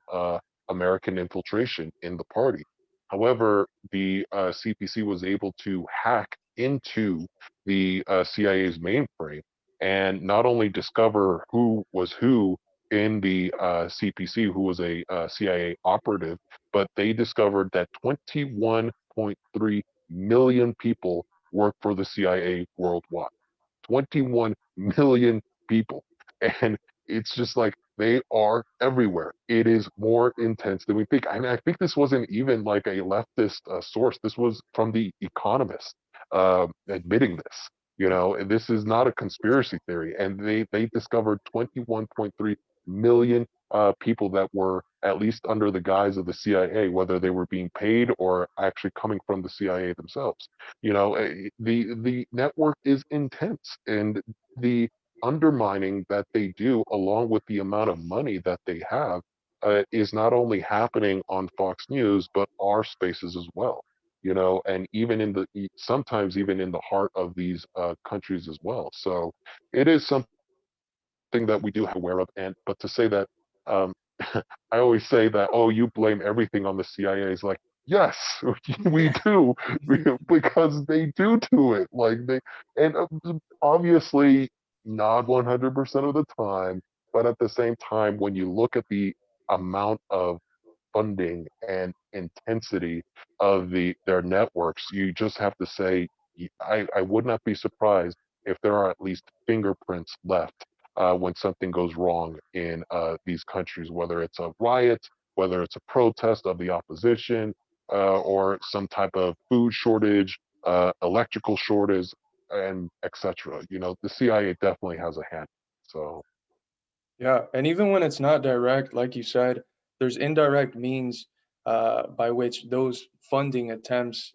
American infiltration in the party. However, the CPC was able to hack into the CIA's mainframe and not only discover who was who in the CPC, who was a CIA operative, but they discovered that 21.3 million people work for the CIA worldwide. 21 million people. And it's just like they are everywhere. It is more intense than we think. I mean, I think this wasn't even like a leftist source. This was from The Economist admitting this. This is not a conspiracy theory. And they discovered 21.3 million people that were at least under the guise of the CIA, whether they were being paid or actually coming from the CIA themselves. The network is intense, and the undermining that they do, along with the amount of money that they have, is not only happening on Fox News but our spaces as well. And even sometimes even in the heart of these countries as well. So it is something that we do have to be aware of. And but to say that, um, I always say that, oh, you blame everything on the CIA. Is like, yes, we do, because they do it. Like and obviously not 100% of the time, but at the same time, when you look at the amount of funding and intensity of their networks, you just have to say, I would not be surprised if there are at least fingerprints left when something goes wrong in these countries, whether it's a riot, whether it's a protest of the opposition, or some type of food shortage, electrical shortage, and etc. The CIA definitely has a hand. So Yeah, and even when it's not direct, like you said, there's indirect means by which those funding attempts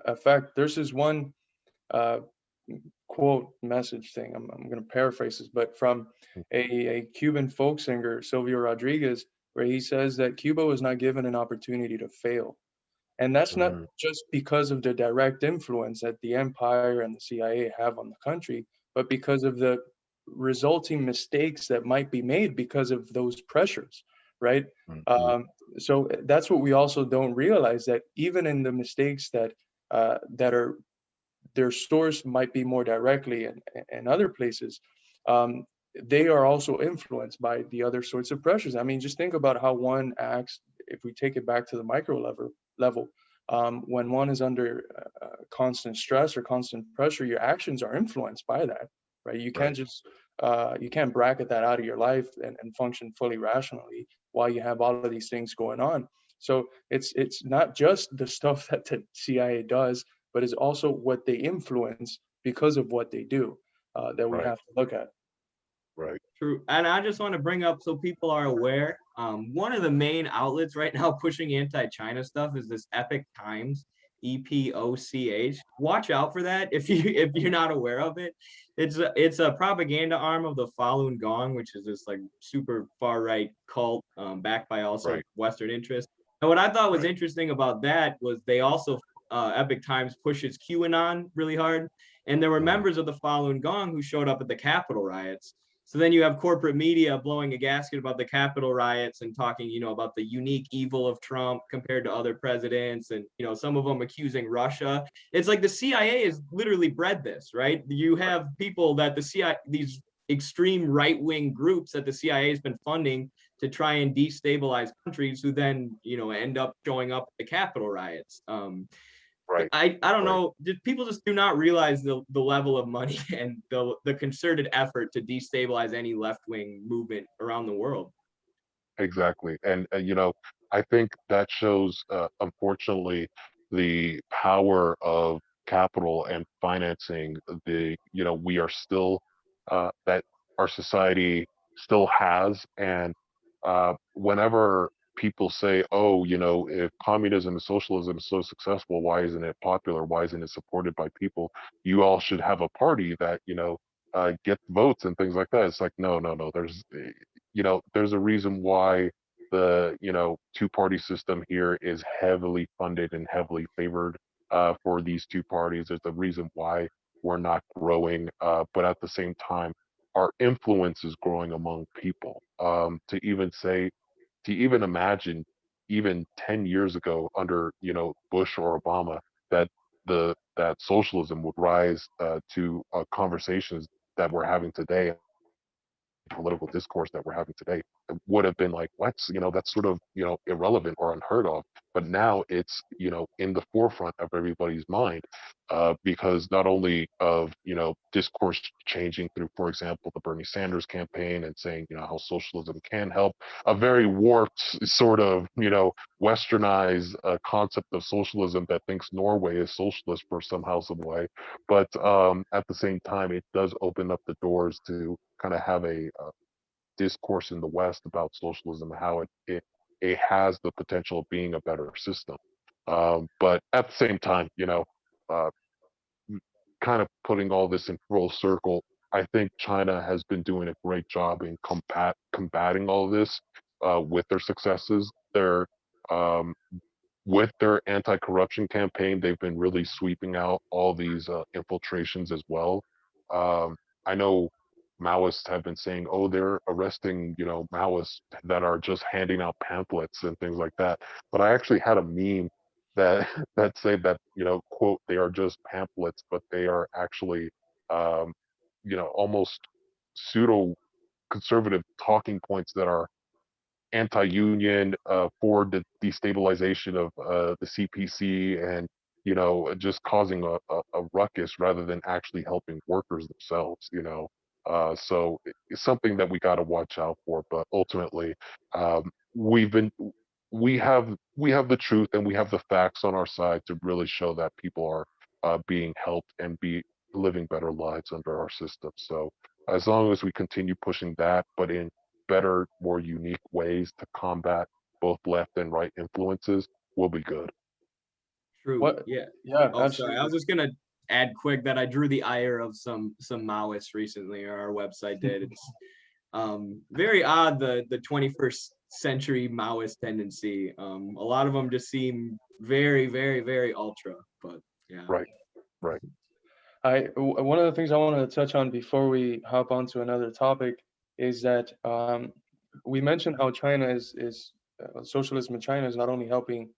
affect. There's this one uh, quote message thing. I'm going to paraphrase this, but from a Cuban folk singer, Silvio Rodriguez, where he says that Cuba was not given an opportunity to fail. And that's not mm, just because of the direct influence that the empire and the CIA have on the country, but because of the resulting mistakes that might be made because of those pressures, right? mm, mm, So that's what we also don't realize, that even in the mistakes that are their source might be more directly in other places, um, they are also influenced by the other sorts of pressures. I mean, just think about how one acts if we take it back to the micro level. when one is under constant stress or constant pressure, your actions are influenced by that, right? You can't just you can't bracket that out of your life and function fully rationally while you have all of these things going on. So it's not just the stuff that the CIA does, but it's also what they influence because of what they do that we Right. have to look at. Right. True. And I just want to bring up so people are aware. One of the main outlets right now pushing anti-China stuff is this Epoch Times, EPOCH. Watch out for that if you're not aware of it. It's a propaganda arm of the Falun Gong, which is this like super far right cult backed by also Right. Western interests. And what I thought was Right. interesting about that was they also Epoch Times pushes QAnon really hard, and there were members of the Falun Gong who showed up at the Capitol riots. So then you have corporate media blowing a gasket about the Capitol riots and talking, about the unique evil of Trump compared to other presidents, and some of them accusing Russia. It's like the CIA has literally bred this, right? You have people that the CIA, these extreme right-wing groups that the CIA has been funding to try and destabilize countries, who then end up showing up at the Capitol riots. Right. I don't Right. know. People just do not realize the level of money and the concerted effort to destabilize any left-wing movement around the world. Exactly. And I think that shows, unfortunately, the power of capital and financing. We are still, that our society still has. And whenever people say, oh, if communism and socialism is so successful, why isn't it popular? Why isn't it supported by people? You all should have a party that, get votes and things like that. It's like, no, no, no. There's a reason why the two-party system here is heavily funded and heavily favored for these two parties. There's a reason why we're not growing, but at the same time, our influence is growing among people. To even imagine, even 10 years ago, under Bush or Obama, that that socialism would rise to conversations that we're having today, political discourse that we're having today, it would have been like, what's that's sort of irrelevant or unheard of. But now it's in the forefront of everybody's mind, because not only of discourse changing through, for example, the Bernie Sanders campaign, and saying how socialism can help, a very warped sort of westernized concept of socialism that thinks Norway is socialist for somehow, some way. But at the same time, it does open up the doors to kind of have a discourse in the West about socialism, how it has the potential of being a better system. But at the same time, uh, kind of putting all this in full circle, I think China has been doing a great job in combating all of this with their successes. With their anti-corruption campaign, they've been really sweeping out all these infiltrations as well. I know Maoists have been saying, "Oh, they're arresting, Maoists that are just handing out pamphlets and things like that." But I actually had a meme that that say that, quote, "They are just pamphlets, but they are actually, almost pseudo conservative talking points that are anti-union, for the destabilization of the CPC, and just causing a ruckus rather than actually helping workers themselves. So it's something that we got to watch out for. But ultimately, we've been we have the truth and we have the facts on our side to really show that people are being helped and be living better lives under our system. So as long as we continue pushing that, but in better, more unique ways to combat both left and right influences, will be good. True. What? Yeah. Yeah, Oh, sorry. I absolutely. was just gonna add quick that I drew the ire of some Maoists recently, or our website did. It's very odd, the 21st century Maoist tendency. A lot of them just seem very, very, very ultra. But yeah. Right, right. One of the things I wanted to touch on before we hop on to another topic is that we mentioned how China is socialism in China is not only helping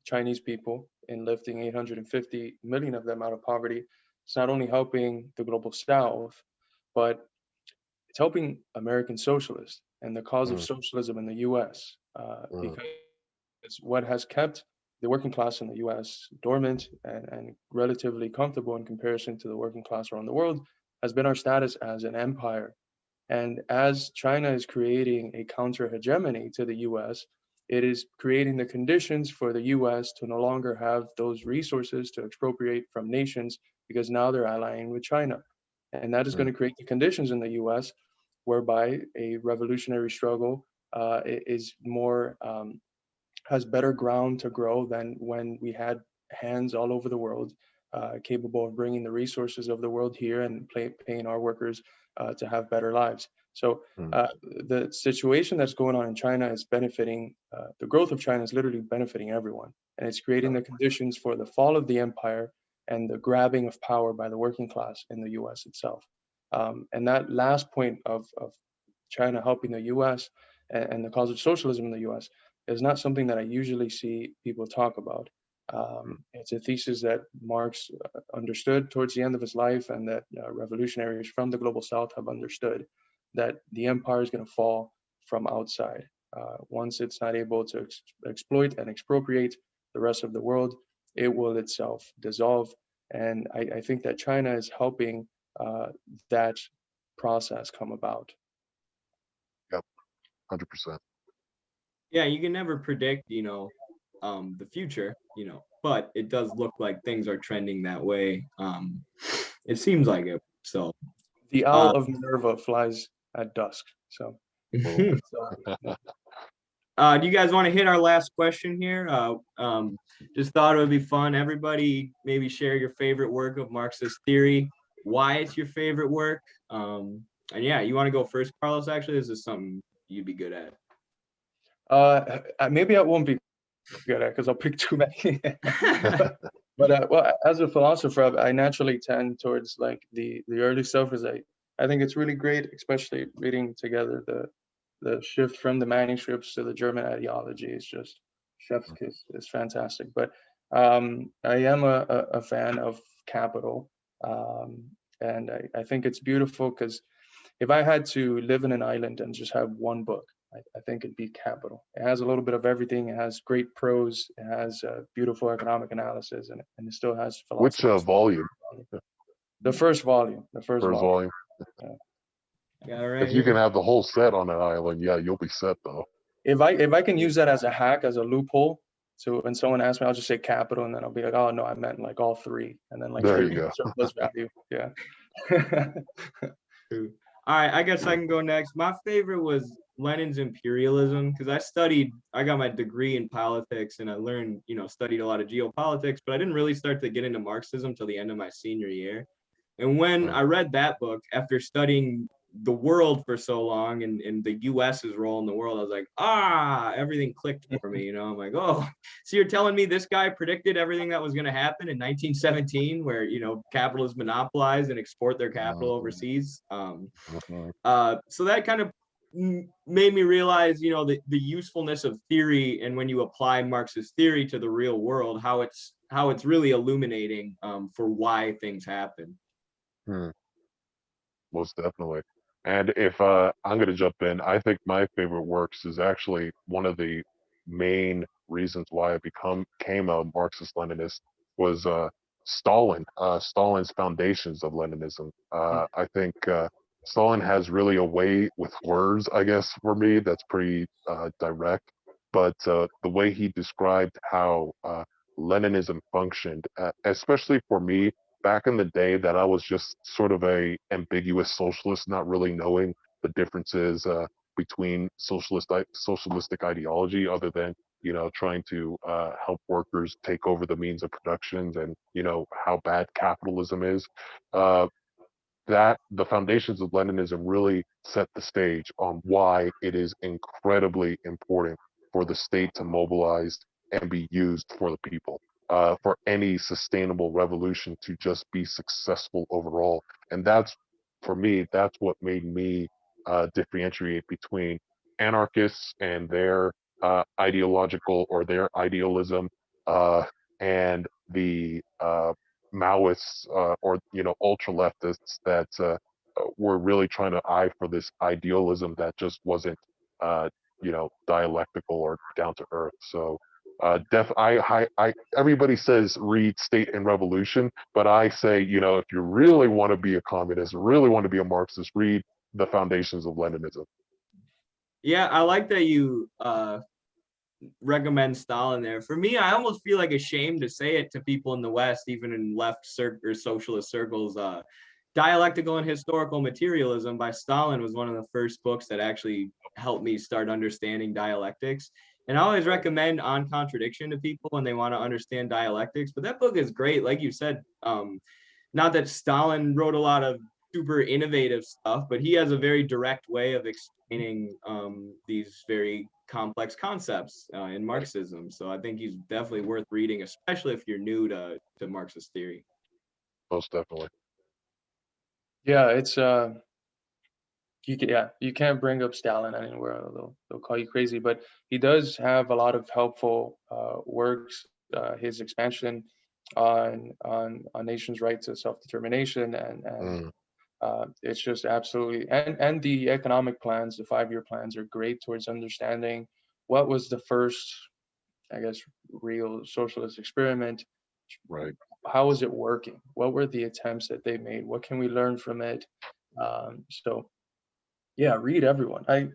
Chinese people in lifting 850 million of them out of poverty. It's not only helping the global South, but it's helping American socialists and the cause of Mm, socialism in the U.S. mm, Because what has kept the working class in the US dormant and relatively comfortable in comparison to the working class around the world has been our status as an empire. And as China is creating a counter hegemony to the US, it is creating the conditions for the US to no longer have those resources to expropriate from nations because now they're allying with China. And that is going to create the conditions in the US whereby a revolutionary struggle is more has better ground to grow than when we had hands all over the world capable of bringing the resources of the world here and paying our workers to have better lives. So the situation that's going on in China is benefiting, the growth of China is literally benefiting everyone. And it's creating the conditions for the fall of the empire and the grabbing of power by the working class in the US itself. And that last point of China helping the US and the cause of socialism in the US is not something that I usually see people talk about. It's a thesis that Marx understood towards the end of his life, and that revolutionaries from the global south have understood that the empire is going to fall from outside. Once it's not able to exploit and expropriate the rest of the world, it will itself dissolve. And I think that China is helping that process come about. Yep, 100%. Yeah, you can never predict, the future, but it does look like things are trending that way. It seems like it. So the owl of Minerva flies at dusk. So, do you guys want to hit our last question here? Just thought it would be fun. Everybody maybe share your favorite work of Marxist theory, why it's your favorite work. And yeah, you want to go first, Carlos? Actually, this is something you'd be good at. Maybe I won't be good at because I'll pick too many. but well, as a philosopher, I naturally tend towards like the early stuff. I think it's really great, especially reading together the shift from the manuscripts to the German ideology. It's just chef's kiss. It's fantastic. But I am a fan of Capital, and I think it's beautiful because if I had to live in an island and just have one book, I think it'd be Capital. It has a little bit of everything. It has great prose. It has beautiful economic analysis, and it still has philosophy. Which volume? The first volume. The first volume. Yeah, right. If you can have the whole set on an island, yeah, you'll be set though. If I can use that as a hack, as a loophole, so when someone asks me, I'll just say Capital, and then I'll be like, oh no, I meant like all three, and then like there you go. surplus value. Yeah. All right, I guess I can go next. My favorite was Lenin's imperialism because I got my degree in politics and I learned, studied a lot of geopolitics, but I didn't really start to get into Marxism till the end of my senior year. And when I read that book, after studying the world for so long and the US's role in the world, I was like, everything clicked for me. I'm like, oh, so you're telling me this guy predicted everything that was going to happen in 1917, where, capitalists monopolize and export their capital overseas. So that kind of made me realize, the usefulness of theory, and when you apply Marxist theory to the real world, how it's really illuminating for why things happen. Most definitely. And if I'm going to jump in, I think my favorite works is actually one of the main reasons why I became a Marxist-Leninist was Stalin, Stalin's Foundations of Leninism. I think Stalin has really a way with words, I guess, for me, that's pretty direct. But the way he described how Leninism functioned, especially for me, back in the day that I was just sort of a ambiguous socialist, not really knowing the differences between socialistic ideology, other than trying to help workers take over the means of productions, and how bad capitalism is. That the Foundations of Leninism really set the stage on why it is incredibly important for the state to mobilize and be used for the people. For any sustainable revolution to just be successful overall. And for me, that's what made me differentiate between anarchists and their ideological or their idealism, and the Maoists or ultra leftists that were really trying to eye for this idealism that just wasn't dialectical or down to earth. So Everybody says read State and Revolution, but I say, if you really want to be a communist, really want to be a Marxist, read The Foundations of Leninism. Yeah, I like that you recommend Stalin there. For me, I almost feel like ashamed to say it to people in the West, even in left or socialist circles. Dialectical and Historical Materialism by Stalin was one of the first books that actually helped me start understanding dialectics. And I always recommend On Contradiction to people when they want to understand dialectics. But that book is great. Like you said, not that Stalin wrote a lot of super innovative stuff, but he has a very direct way of explaining these very complex concepts in Marxism. So I think he's definitely worth reading, especially if you're new to Marxist theory. Most definitely. Yeah, it's you can't bring up Stalin anywhere. They'll call you crazy, but he does have a lot of helpful works. His expansion on nations' right to self-determination and it's just absolutely and the economic plans, the 5-year plans are great towards understanding what was the first, I guess, real socialist experiment. Right. How was it working? What were the attempts that they made? What can we learn from it? So yeah, read everyone. I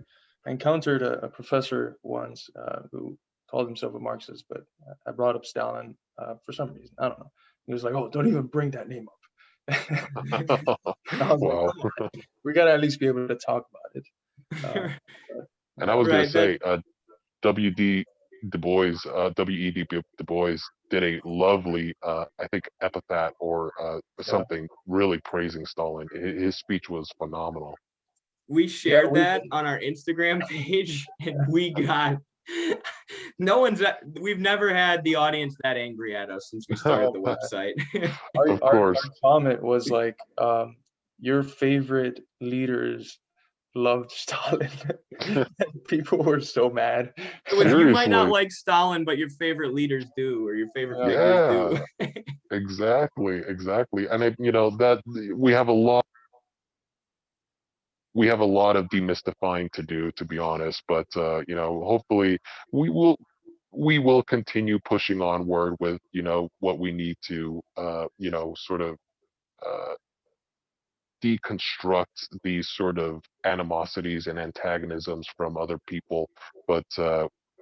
encountered a professor once who called himself a Marxist, but I brought up Stalin for some reason. I don't know. He was like, "Oh, don't even bring that name up." I was Wow. like, "Come on, we gotta at least be able to talk about it." And I was going Right. to say, W.D. Du Bois, W.E.D. Du Bois did a lovely, I think, epitaph or something really praising Stalin. His speech was phenomenal. We shared that on our Instagram page, and we got we've never had the audience that angry at us since we started the website. Of our course. comment was like, your favorite leaders loved Stalin. People were so mad. You might not Seriously. like Stalin, but your favorite leaders do, or your favorite figures do. Yeah, exactly. And that we have a lot of demystifying to do, to be honest, but hopefully we will we will continue pushing onward with what we need to sort of uh, deconstruct these sort of animosities and antagonisms from other people, but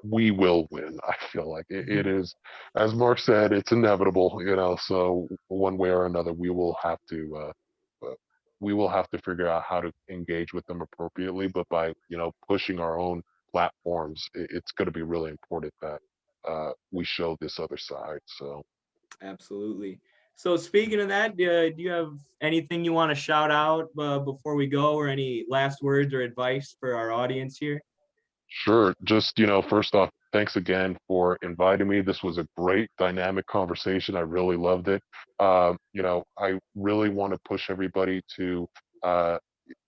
we will win. I feel like it is, as Mark said, it's inevitable, so one way or another we will have to figure out how to engage with them appropriately, but by pushing our own platforms, it's going to be really important that we show this other side. So Absolutely. So speaking of that, do you have anything you want to shout out before we go, or any last words or advice for our audience here? sure. Just, first off, thanks again for inviting me. This was a great dynamic conversation. I really loved it. I really want to push everybody to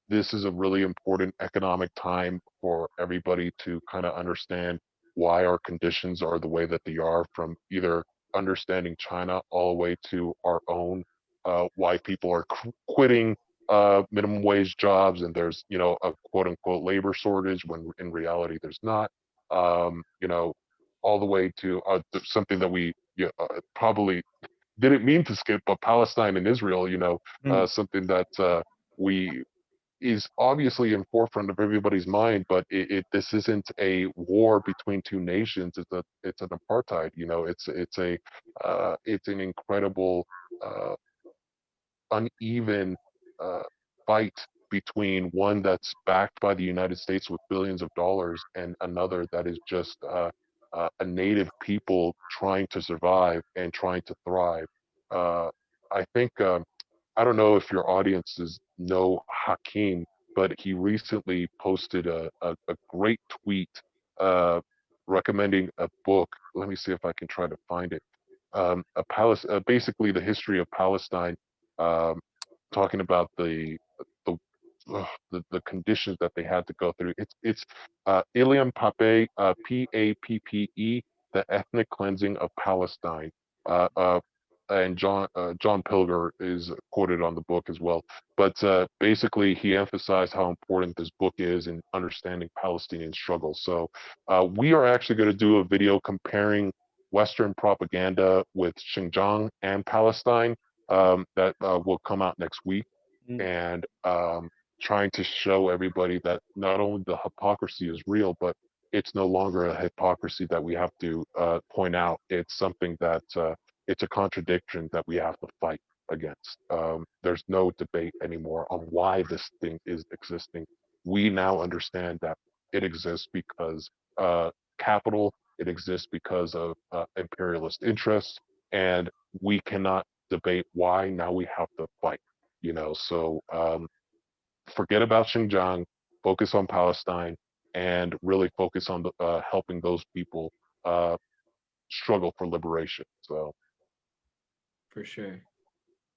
this is a really important economic time for everybody to kind of understand why our conditions are the way that they are, from either understanding China all the way to our own, why people are quitting minimum wage jobs, and there's a quote unquote labor shortage when in reality there's not. All the way to something that we probably didn't mean to skip, but Palestine and Israel. Something that we is obviously in forefront of everybody's mind, but this isn't a war between two nations. It's an apartheid. It's an incredible uneven uh, fight between one that's backed by the United States with billions of dollars and another that is just a native people trying to survive and trying to thrive. I think I don't know if your audiences know Hakeem, but he recently posted a great tweet recommending a book. Let me see if I can try to find it. Basically the history of Palestine, um, talking about the the conditions that they had to go through. It's Iliam Pape, Pappe, the ethnic cleansing of Palestine. and John Pilger is quoted on the book as well. But basically, he emphasized how important this book is in understanding Palestinian struggle. So we are actually going to do a video comparing Western propaganda with Xinjiang and Palestine that will come out next week, and trying to show everybody that not only the hypocrisy is real, but it's no longer a hypocrisy that we have to point out. It's something that it's a contradiction that we have to fight against. There's no debate anymore on why this thing is existing. We now understand that it exists because capital, it exists because of imperialist interests, and we cannot debate why. Now we have to fight, so forget about Xinjiang, focus on Palestine, and really focus on helping those people struggle for liberation. So, For sure.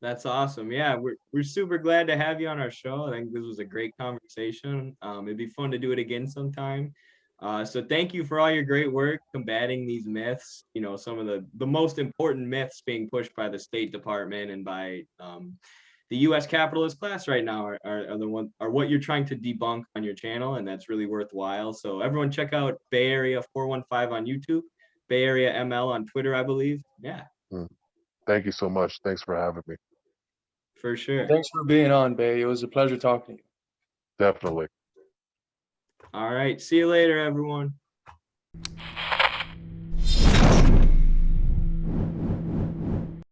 That's awesome. Yeah, we're super glad to have you on our show. I think this was a great conversation. It'd be fun to do it again sometime. So thank you for all your great work combating these myths. Some of the most important myths being pushed by the State Department and by the U.S. capitalist class right now are what you're trying to debunk on your channel, and that's really worthwhile. So everyone check out BayArea415 on YouTube, Bay Area ML on Twitter, I believe. Yeah. Thank you so much. Thanks for having me. For sure. Thanks for being on, Bay. It was a pleasure talking to you. Definitely. All right. See you later, everyone.